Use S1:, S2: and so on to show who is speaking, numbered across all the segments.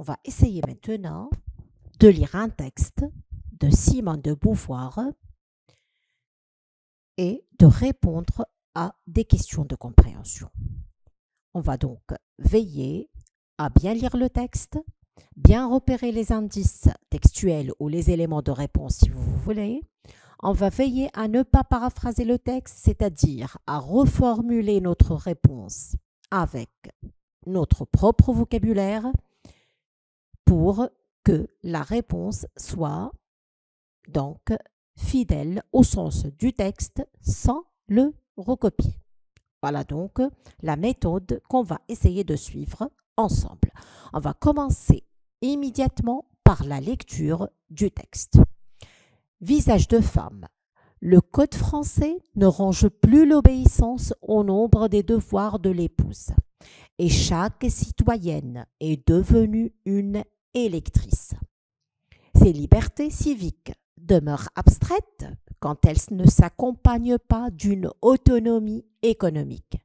S1: va essayer maintenant de lire un texte de Simone de Beauvoir et de répondre à des questions de compréhension. On va donc veiller à bien lire le texte, bien repérer les indices textuels ou les éléments de réponse si vous voulez. On va veiller à ne pas paraphraser le texte, c'est-à-dire à reformuler notre réponse avec notre propre vocabulaire pour que la réponse soit donc fidèle au sens du texte sans le recopier. Voilà donc la méthode qu'on va essayer de suivre ensemble. On va commencer immédiatement par la lecture du texte. Visage de femme. Le Code français ne range plus l'obéissance au nombre des devoirs de l'épouse et chaque citoyenne est devenue une électrice. Ces libertés civiques demeurent abstraites quand elles ne s'accompagnent pas d'une autonomie économique.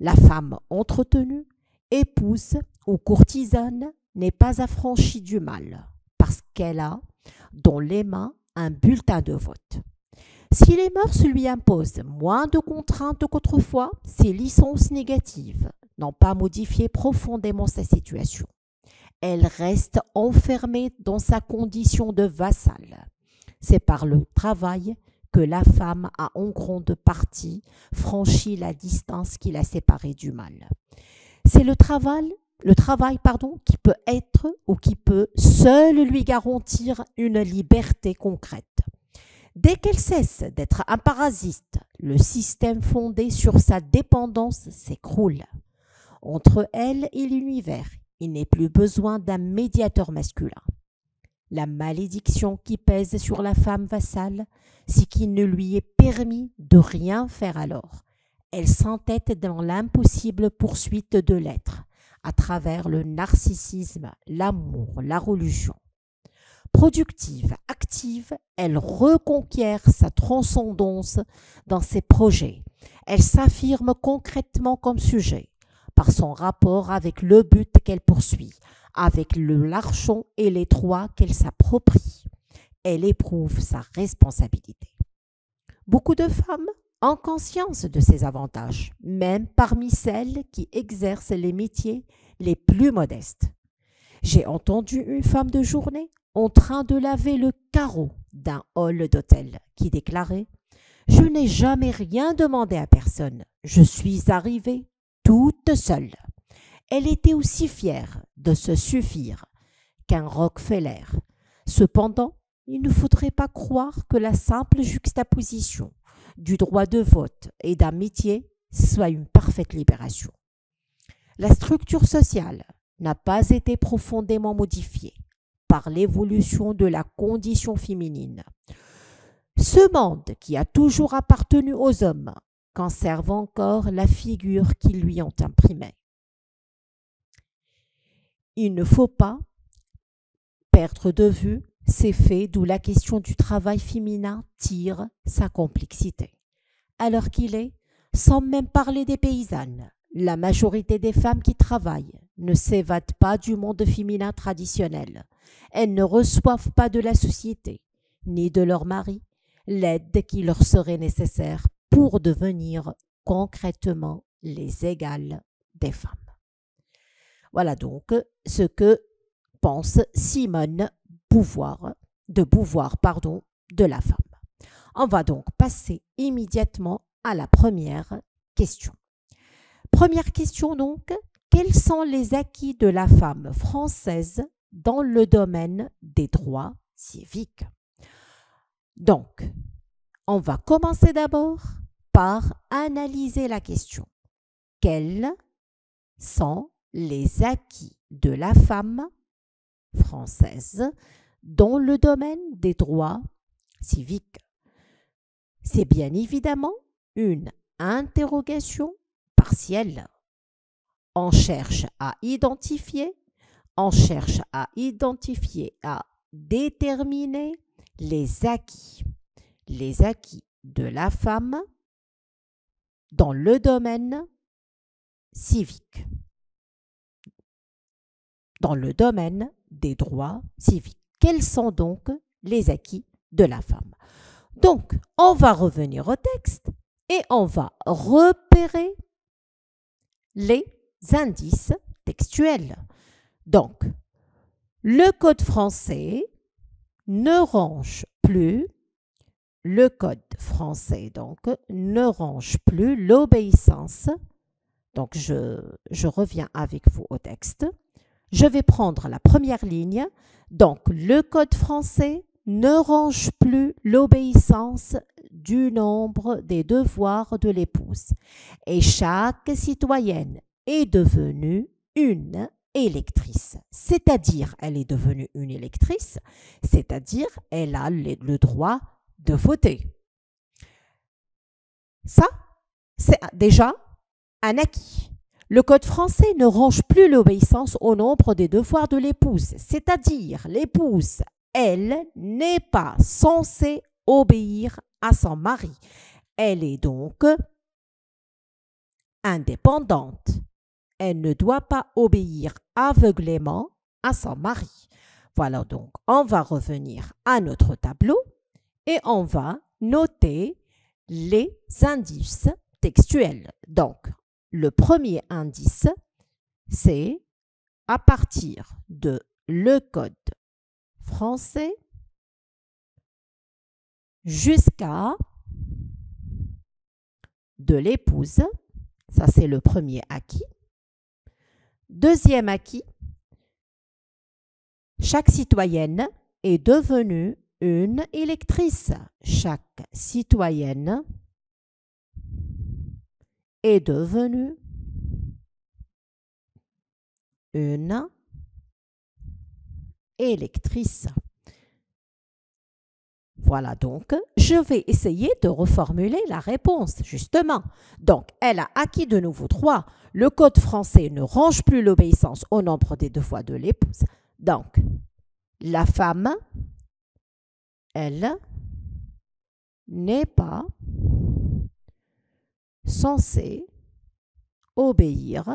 S1: La femme entretenue, épouse ou courtisane n'est pas affranchie du mal parce qu'elle a dans les mains un bulletin de vote. Si les mœurs lui imposent moins de contraintes qu'autrefois, ses licences négatives n'ont pas modifié profondément sa situation. Elle reste enfermée dans sa condition de vassale. C'est par le travail que la femme a en grande partie franchi la distance qui l'a séparée du mal. C'est le travail qui peut être ou qui peut seul lui garantir une liberté concrète. Dès qu'elle cesse d'être un parasite, le système fondé sur sa dépendance s'écroule. Entre elle et l'univers, il n'est plus besoin d'un médiateur masculin. La malédiction qui pèse sur la femme vassale, c'est qu'il ne lui est permis de rien faire alors. Elle s'entête dans l'impossible poursuite de l'être, à travers le narcissisme, l'amour, la religion. Productive, active, elle reconquiert sa transcendance dans ses projets. Elle s'affirme concrètement comme sujet, par son rapport avec le but qu'elle poursuit, avec l'argent et les droits qu'elle s'approprie. Elle éprouve sa responsabilité. Beaucoup de femmes ont conscience de ces avantages, même parmi celles qui exercent les métiers les plus modestes. J'ai entendu une femme de journée en train de laver le carreau d'un hall d'hôtel qui déclarait « Je n'ai jamais rien demandé à personne, je suis arrivée toute seule ». Elle était aussi fière de se suffire qu'un Rockefeller. Cependant, il ne faudrait pas croire que la simple juxtaposition du droit de vote et d'un métier soit une parfaite libération. La structure sociale n'a pas été profondément modifiée par l'évolution de la condition féminine. Ce monde qui a toujours appartenu aux hommes conserve encore la figure qu'ils lui ont imprimée. Il ne faut pas perdre de vue ces faits d'où la question du travail féminin tire sa complexité. Alors qu'il est, sans même parler des paysannes, la majorité des femmes qui travaillent ne s'évadent pas du monde féminin traditionnel. Elles ne reçoivent pas de la société, ni de leur mari, l'aide qui leur serait nécessaire pour devenir concrètement les égales des femmes. Voilà donc ce que pense Simone de Beauvoir de la femme. On va donc passer immédiatement à la première question. Première question donc, quels sont les acquis de la femme française dans le domaine des droits civiques? Donc, on va commencer d'abord par analyser la question. Quels sont les acquis de la femme française dans le domaine des droits civiques? C'est bien évidemment une interrogation partielle. On cherche à déterminer les acquis de la femme dans le domaine civique. dans le domaine des droits civiques. Quels sont donc les acquis de la femme? Donc, on va revenir au texte et on va repérer les indices textuels. Donc, le Code français ne range plus, le Code français donc ne range plus l'obéissance. Donc, je reviens avec vous au texte. Je vais prendre la première ligne. Donc, le Code français ne range plus l'obéissance du nombre des devoirs de l'épouse. Et chaque citoyenne est devenue une électrice. C'est-à-dire, elle est devenue une électrice, c'est-à-dire, elle a le droit de voter. Ça, c'est déjà un acquis. Le Code français ne range plus l'obéissance au nombre des devoirs de l'épouse, c'est-à-dire l'épouse, elle, n'est pas censée obéir à son mari. Elle est donc indépendante. Elle ne doit pas obéir aveuglément à son mari. Voilà donc, on va revenir à notre tableau et on va noter les indices textuels. Donc, le premier indice, c'est à partir de le Code français jusqu'à de l'épouse. Ça, c'est le premier acquis. Deuxième acquis, chaque citoyenne est devenue une électrice. Chaque citoyenne est devenue une électrice. Voilà donc, je vais essayer de reformuler la réponse, justement. Donc, elle a acquis de nouveau 3. Le Code français ne range plus l'obéissance au nombre des devoirs de l'épouse. Donc, la femme, elle, n'est pas censée obéir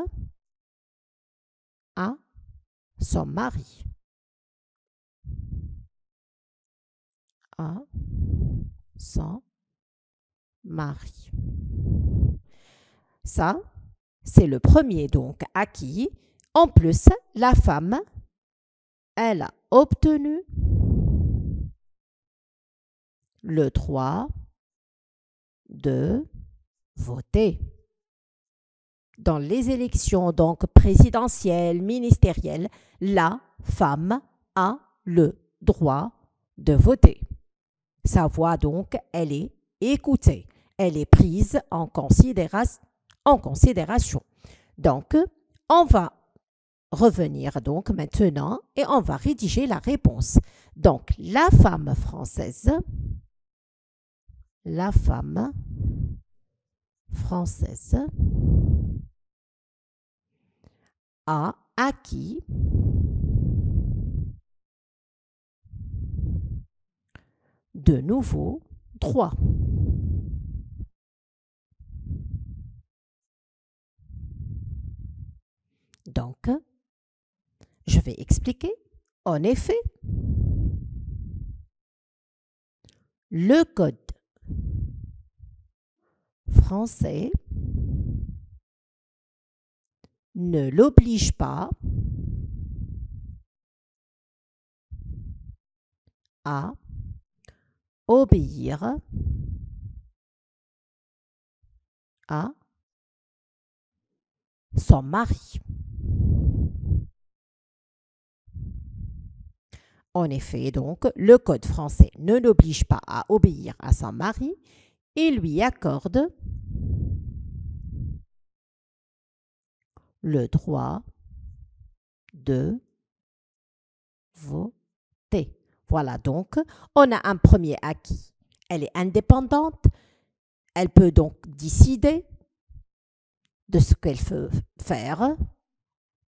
S1: à son mari. À son mari. Ça, c'est le premier donc acquis. En plus, la femme, elle a obtenu le droit de voter. Dans les élections donc présidentielles, ministérielles, la femme a le droit de voter. Sa voix donc, elle est écoutée, elle est prise en considération. Donc, on va revenir donc maintenant et on va rédiger la réponse. Donc, la femme française a acquis de nouveaux droits. Donc, je vais expliquer. En effet, le Code français ne l'oblige pas à obéir à son mari. En effet, donc, le Code français ne l'oblige pas à obéir à son mari et lui accorde le droit de voter. Voilà donc, on a un premier acquis. Elle est indépendante, elle peut donc décider de ce qu'elle veut faire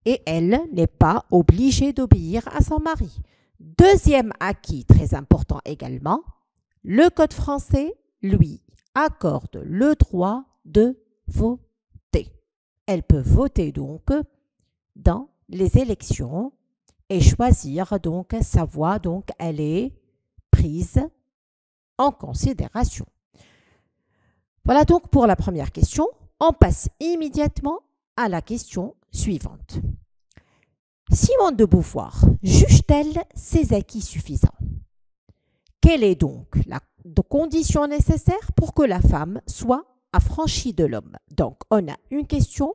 S1: et elle n'est pas obligée d'obéir à son mari. Deuxième acquis très important également, le Code français lui accorde le droit de voter. Elle peut voter donc dans les élections et choisir donc sa voix, donc elle est prise en considération. Voilà donc pour la première question. On passe immédiatement à la question suivante. Simone de Beauvoir juge-t-elle ses acquis suffisants? Quelle est donc la condition nécessaire pour que la femme soit affranchie de l'homme? Donc, on a une question,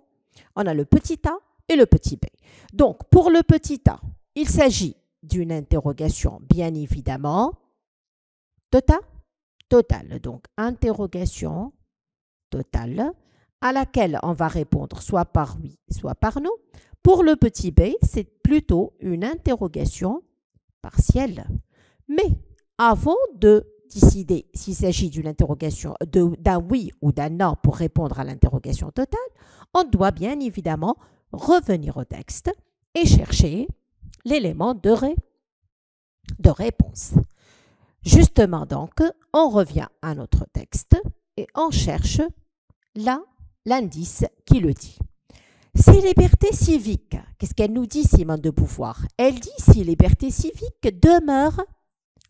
S1: on a le petit a et le petit b. Donc, pour le petit a, il s'agit d'une interrogation, bien évidemment, totale. Donc, interrogation totale à laquelle on va répondre soit par oui, soit par non. Pour le petit b, c'est plutôt une interrogation partielle. Mais avant de décider s'il s'agit d'une interrogation, d'un oui ou d'un non pour répondre à l'interrogation totale, on doit bien évidemment revenir au texte et chercher l'élément de réponse. Justement donc, on revient à notre texte et on cherche l'indice qui le dit. Ces libertés civiques, qu'est-ce qu'elle nous dit, Simone de Beauvoir? Elle dit si libertés civiques demeurent,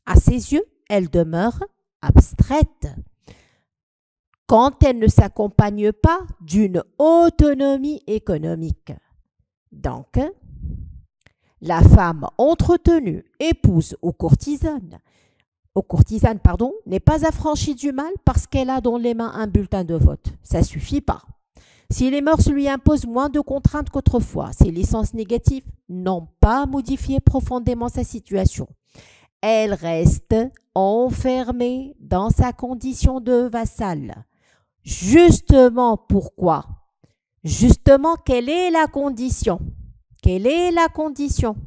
S1: à ses yeux, elles demeurent abstraites quand elles ne s'accompagnent pas d'une autonomie économique. Donc, la femme entretenue, épouse ou courtisane, n'est pas affranchie du mal parce qu'elle a dans les mains un bulletin de vote. Ça ne suffit pas. Si les mœurs lui imposent moins de contraintes qu'autrefois, ses licences négatives n'ont pas modifié profondément sa situation. Elle reste enfermée dans sa condition de vassale. Justement pourquoi? Justement, quelle est la condition? Quelle est la condition?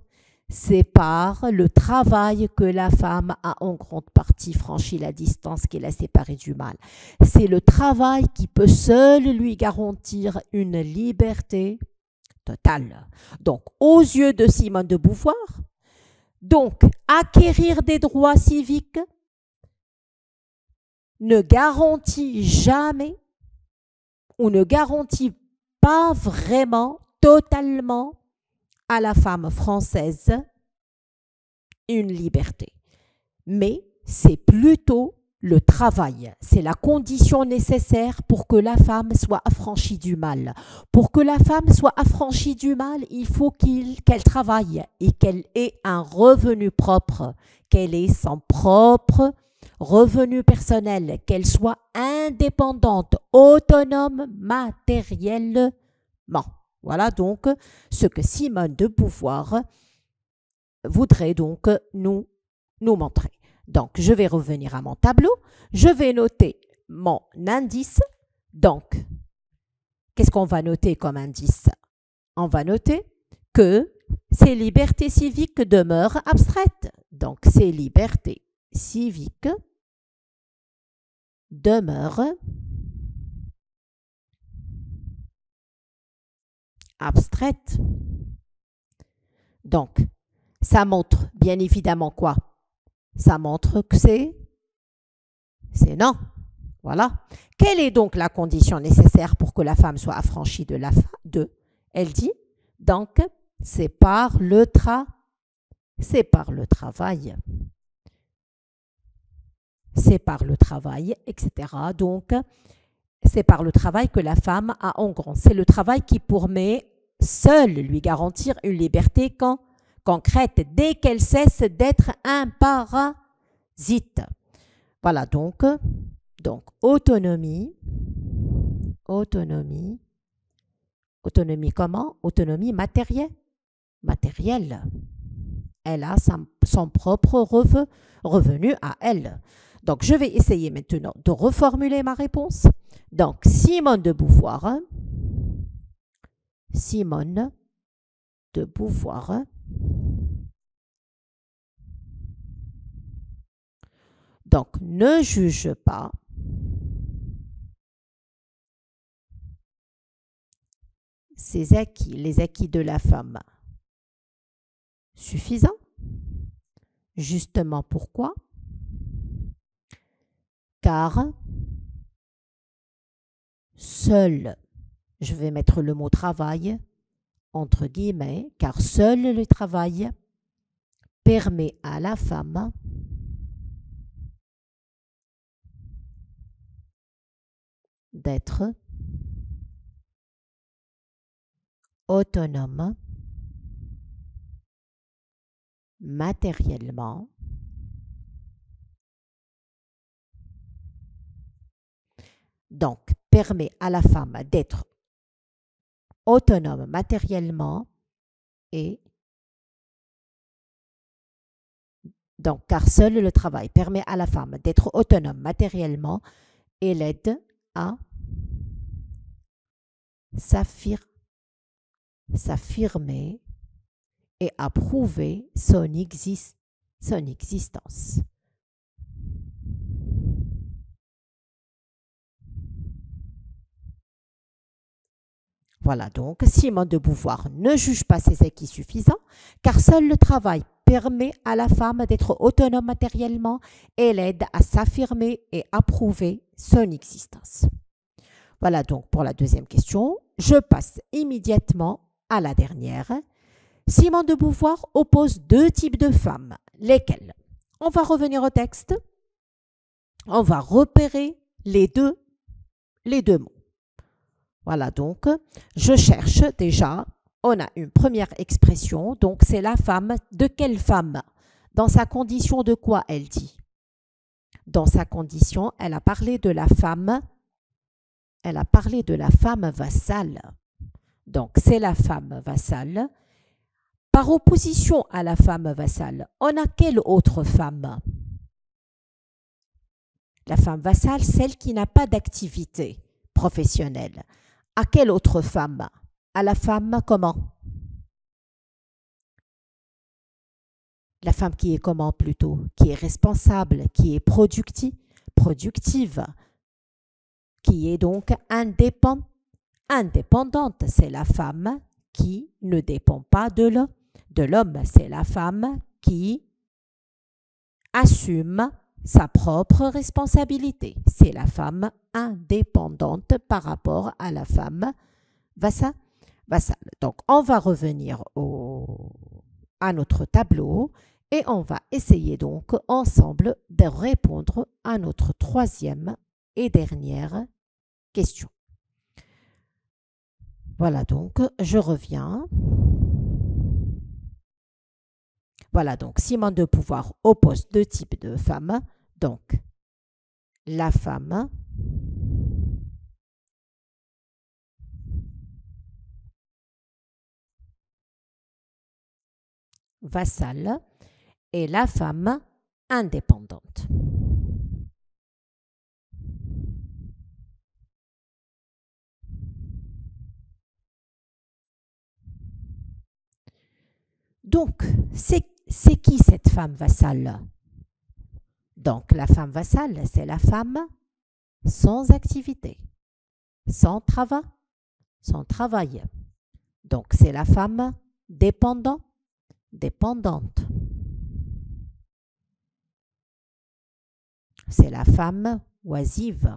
S1: C'est par le travail que la femme a en grande partie franchi la distance qui l'a séparée du mal. C'est le travail qui peut seul lui garantir une liberté totale. Donc, aux yeux de Simone de Beauvoir, donc, acquérir des droits civiques ne garantit jamais ou ne garantit pas vraiment, totalement, à la femme française une liberté. Mais c'est plutôt le travail, c'est la condition nécessaire pour que la femme soit affranchie du mal. Pour que la femme soit affranchie du mal, il faut qu'elle travaille et qu'elle ait un revenu propre, qu'elle ait son propre revenu personnel, qu'elle soit indépendante, autonome matériellement. Voilà donc ce que Simone de Beauvoir voudrait donc nous montrer. Donc, je vais revenir à mon tableau. Je vais noter mon indice. Donc, qu'est-ce qu'on va noter comme indice? On va noter que ces libertés civiques demeurent abstraites. Donc, ces libertés civiques demeurent abstraites. Donc, ça montre bien évidemment quoi? Ça montre que c'est non. Voilà. Quelle est donc la condition nécessaire pour que la femme soit affranchie de elle dit, donc, c'est par le travail. C'est par le travail, etc. Donc, c'est par le travail que la femme a en grand. C'est le travail qui pourrait seul lui garantir une liberté concrète dès qu'elle cesse d'être un parasite. Voilà donc autonomie comment? Autonomie matérielle. Elle a son propre revenu à elle. Donc, je vais essayer maintenant de reformuler ma réponse. Donc, Simone de Beauvoir donc ne juge pas ses acquis, les acquis de la femme suffisants. Justement pourquoi? Car seul, je vais mettre le mot travail entre guillemets, car seul le travail permet à la femme d'être autonome matériellement donc permet à la femme d'être autonome matériellement et donc car seul le travail permet à la femme d'être autonome matériellement et l'aide à s'affirmer et à prouver son existence. Voilà donc, Simone de Beauvoir ne juge pas ces acquis suffisants, car seul le travail permet à la femme d'être autonome matériellement et l'aide à s'affirmer et à prouver son existence. Voilà donc pour la deuxième question. Je passe immédiatement à la dernière. Simone de Beauvoir oppose deux types de femmes. Lesquelles? On va revenir au texte. On va repérer les deux mots. Voilà donc, je cherche déjà, on a une première expression, donc c'est la femme. De quelle femme? Dans sa condition de quoi elle dit? Dans sa condition, elle a parlé de la femme vassale. Donc c'est la femme vassale. Par opposition à la femme vassale, on a quelle autre femme? La femme vassale, celle qui n'a pas d'activité professionnelle. À quelle autre femme? À la femme comment? La femme qui est comment plutôt? Qui est responsable, qui est productive, qui est donc indépendante. C'est la femme qui ne dépend pas de l'homme. C'est la femme qui assume sa propre responsabilité. C'est la femme indépendante par rapport à la femme vassale. Donc, on va revenir à notre tableau et on va essayer donc ensemble de répondre à notre troisième et dernière question. Voilà donc, je reviens. Voilà donc, Simone de Beauvoir oppose deux types de femmes. Donc, la femme vassale et la femme indépendante. Donc, c'est qui cette femme vassale? Donc, la femme vassale, c'est la femme sans activité, sans travail. Donc, c'est la femme dépendante. C'est la femme oisive.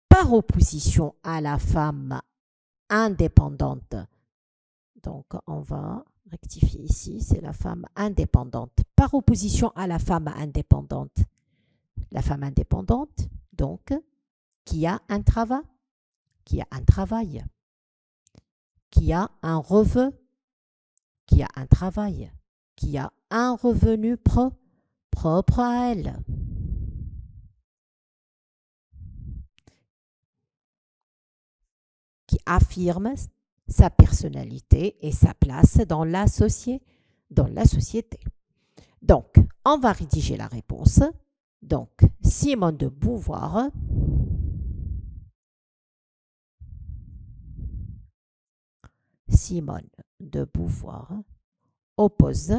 S1: Par opposition à la femme indépendante. Donc, on va rectifier ici, c'est la femme indépendante. Par opposition à la femme indépendante. La femme indépendante, donc, qui a un travail, qui a un revenu, qui a un travail, qui a un revenu propre à elle. Qui affirme sa personnalité et sa place dans la société. Donc, on va rédiger la réponse. Donc, Simone de Beauvoir oppose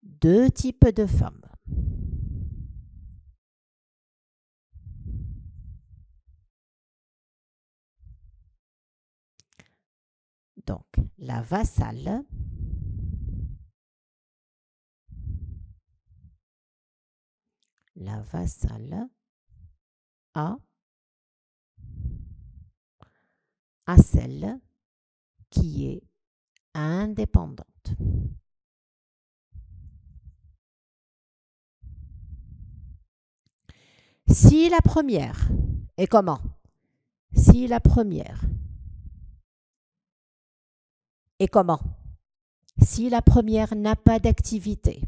S1: deux types de femmes. Donc, la vassale à celle qui est indépendante. Si la première est comment? Si la première est comment? Si la première n'a pas d'activité.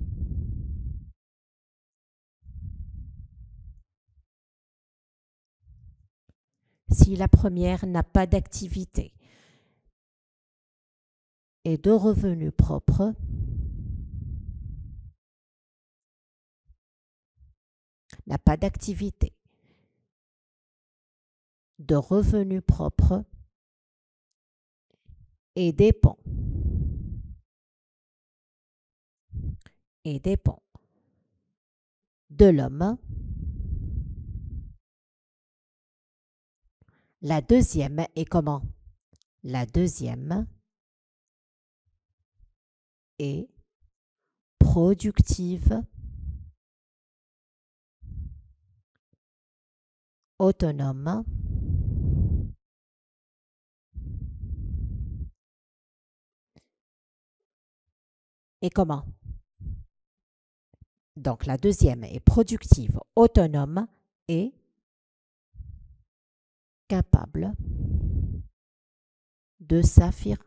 S1: Si la première n'a pas d'activité et de revenus propres, n'a pas d'activité de revenus propres et dépend de l'homme. La deuxième est comment? La deuxième est productive, autonome, et comment? Donc la deuxième est productive, autonome et capable de s'affirmer,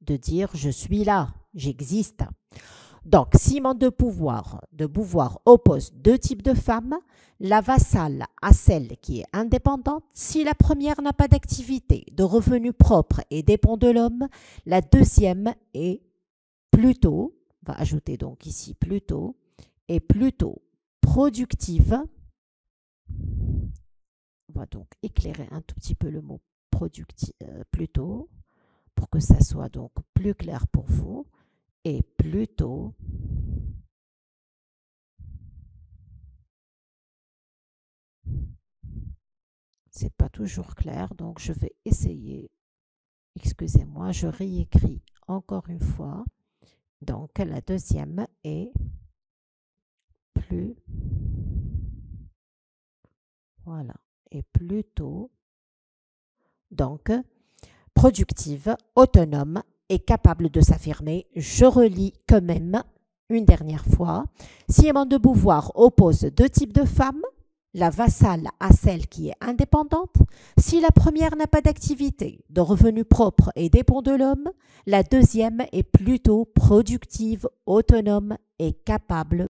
S1: de dire je suis là, j'existe. Donc, ciment de pouvoir oppose deux types de femmes, la vassale à celle qui est indépendante. Si la première n'a pas d'activité, de revenus propres et dépend de l'homme, la deuxième est plutôt, on va ajouter donc ici plutôt, est plutôt productive. On va donc éclairer un tout petit peu le mot productive, plutôt, pour que ça soit donc plus clair pour vous, et plutôt c'est pas toujours clair, donc je vais essayer. Excusez-moi, je réécris encore une fois. Donc la deuxième est plus, voilà, est plutôt donc productive, autonome et capable de s'affirmer. Je relis quand même une dernière fois. Simone de Beauvoir oppose deux types de femmes, la vassale à celle qui est indépendante. Si la première n'a pas d'activité, de revenus propres et dépend de l'homme, la deuxième est plutôt productive, autonome et capable